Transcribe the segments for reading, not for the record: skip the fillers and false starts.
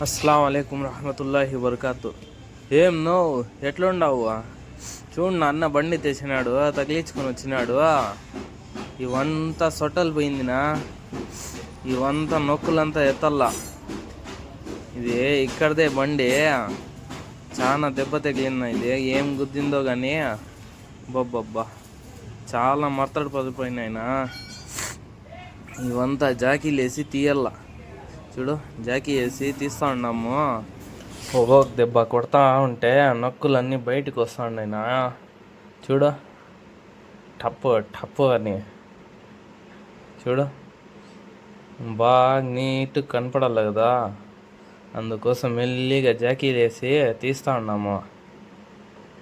అస్సలాము అలైకుం రహమతుల్లాహి వబర్కాతు. ఏం నో ఎట్లుండవు? చూడు నా అన్న బండి తెచ్చినాడు, తగిలించుకొని వచ్చినాడు. ఇవంతా సొట్టలు పోయిందినా, ఇవంతా నొక్కులంతా ఎత్తల్లా. ఇది ఇక్కడదే బండి, చాలా దెబ్బ తగిలిందా. ఇది ఏం గుద్దిందో కానీ బొబ్బబ్బా చాలా మర్తడు పడిపోయినాయినా. ఇవంతా జాకీలు వేసి తీయల్లా. చూడు, జాకీ వేసి తీస్తూ ఉన్నాము. ఒక్కొక్క దెబ్బ కొడతా ఉంటే నొక్కులన్నీ బయటకు వస్తూ ఉన్నాయినా. చూడు, టప్పు టప్పు అని చూడు, బాగా నీట్గా కనపడాలి కదా, అందుకోసం మెల్లిగా జాకీ వేసి తీస్తూ ఉన్నాము.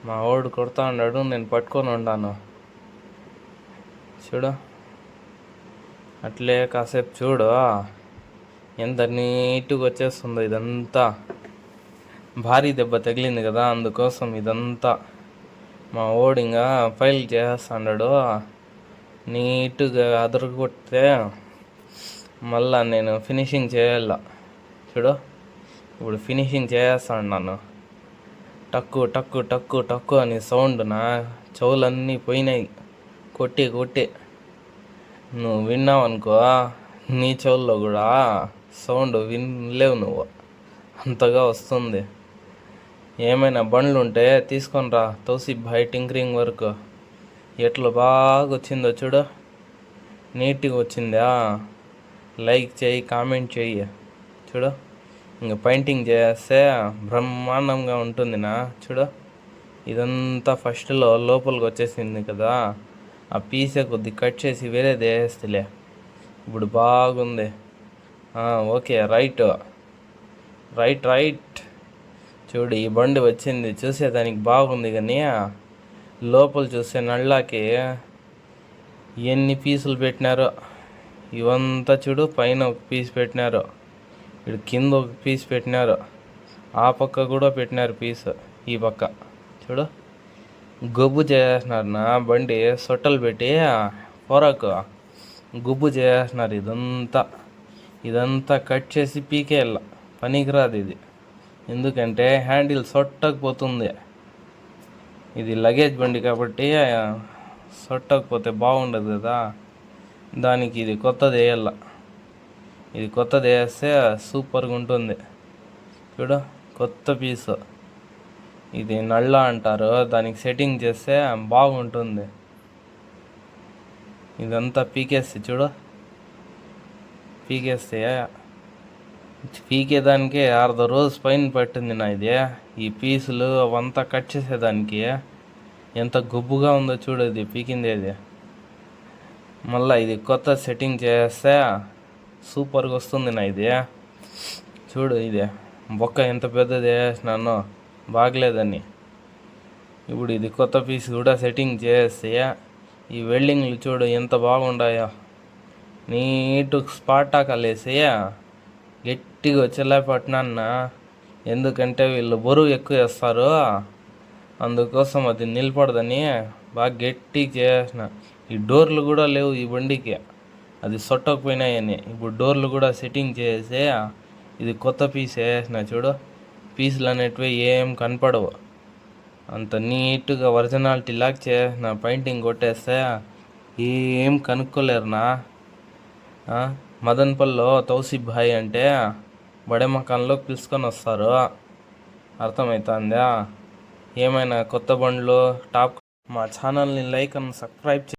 మా వాడు కొడతా ఉన్నాడు, నేను పట్టుకొని ఉన్నాను. చూడు, అట్లే కాసేపు చూడు ఎంత నీట్గా వచ్చేస్తుందో. ఇదంతా భారీ దెబ్బ తగిలింది కదా, అందుకోసం ఇదంతా మా వాడు ఇంకా ఫైల్ చేస్తున్నాడు. నీట్గా అదరగొట్టితే మళ్ళా నేను ఫినిషింగ్ చేయాల. చూడు, ఇప్పుడు ఫినిషింగ్ చేస్తున్నాను. టక్కు టక్కు టక్కు టక్కు అని సౌండ్ నా చెవులన్నీ పోయినాయి. కొట్టి కొట్టి నువ్వు విన్నావు అనుకో, నీ చెవుల్లో కూడా సౌండ్ వినలేవు నువ్వు, అంతగా వస్తుంది. ఏమైనా బండ్లు ఉంటే తీసుకొని రా, తౌసిఫ్ భాయ్ టింకరింగ్ వర్క్. ఎట్లా బాగా వచ్చిందో చూడు, నీట్గా వచ్చిందా. లైక్ చేయి, కామెంట్ చేయి. చూడు, ఇంక పెయింటింగ్ చేస్తే బ్రహ్మాండంగా ఉంటుంది నా. చూడు, ఇదంతా ఫస్ట్లో లోపలికి వచ్చేసింది కదా, ఆ పీసే కొద్ది కట్ చేసి వేరేది వేస్తలే. ఇప్పుడు బాగుంది. Okay, right right right. చూడు, ఈ బండి వచ్చింది చూసేదానికి బాగుంది, కానీ లోపల చూస్తే నళ్ళకి ఎన్ని పీసులు పెట్టినారో. ఇవంతా చూడు, పైన ఒక పీస్ పెట్టినారు, ఇటు కింద ఒక పీస్ పెట్టినారు, ఆ పక్క కూడా పెట్టినారు పీసు, ఈ పక్క. చూడు, గొబ్బు చేస్తున్నారు నా బండి, సొట్టలు పెట్టి పొరకు గుబ్బు చేస్తున్నారు. ఇదంతా కట్ చేసి పీకేయాల, పనికిరాదు ఇది. ఎందుకంటే హ్యాండిల్ సొట్టకపోతుంది. ఇది లగేజ్ బండి కాబట్టి సొట్టకపోతే బాగుండదు కదా, దానికి ఇది కొత్తది వేయాల. ఇది కొత్తది వేస్తే సూపర్గా ఉంటుంది. చూడు, కొత్త పీసు. ఇది నళ్ళ అంటారు, దానికి సెట్టింగ్ చేస్తే బాగుంటుంది. ఇదంతా పీకేస్తే చూడు, పీకేదానికే అర్ధ రోజు పైన పట్టింది నా ఇది. ఈ పీసులు అవంతా కట్ చేసేదానికి ఎంత గొబ్బుగా ఉందో చూడు, ఇది పీకింది అది. మళ్ళీ ఇది కొత్త సెట్టింగ్ చేస్తే సూపర్గా వస్తుంది నా ఇది. చూడు, ఇది బొక్క ఎంత పెద్దది వేసినానో బాగలేదని. ఇప్పుడు ఇది కొత్త పీస్ కూడా సెట్టింగ్ చేస్తే ఈ వెల్డింగ్లు చూడు ఎంత బాగుండాయో. నీట్గా స్పాటాకాలు వేసి గట్టిగా వచ్చేలా పట్టినాన్న. ఎందుకంటే వీళ్ళు బరువు ఎక్కువ వేస్తారు, అందుకోసం అది నిలబడదని బాగా గట్టిగా చేసిన. ఈ డోర్లు కూడా లేవు ఈ బండికి, అది సొట్టకపోయినాయని. ఇప్పుడు డోర్లు కూడా సెట్టింగ్ చేసి ఇది కొత్త పీస్ వేసిన. చూడు, పీసులు అనేటివి ఏం కనపడవు, అంత నీట్గా ఒరిజినాలిటీ లాగా చేసిన. పెయింటింగ్ కొట్టేస్తే ఏం కనుక్కోలేరునా. మదన్పల్లిలో తౌసిఫ్ భాయ్ అంటే బడే మకాన్లో పిలుచుకొని వస్తారు, అర్థమవుతుందా. ఏమైనా కొత్త బండ్లు టాప్ మా ఛానల్ని లైక్ అండ్ సబ్స్క్రైబ్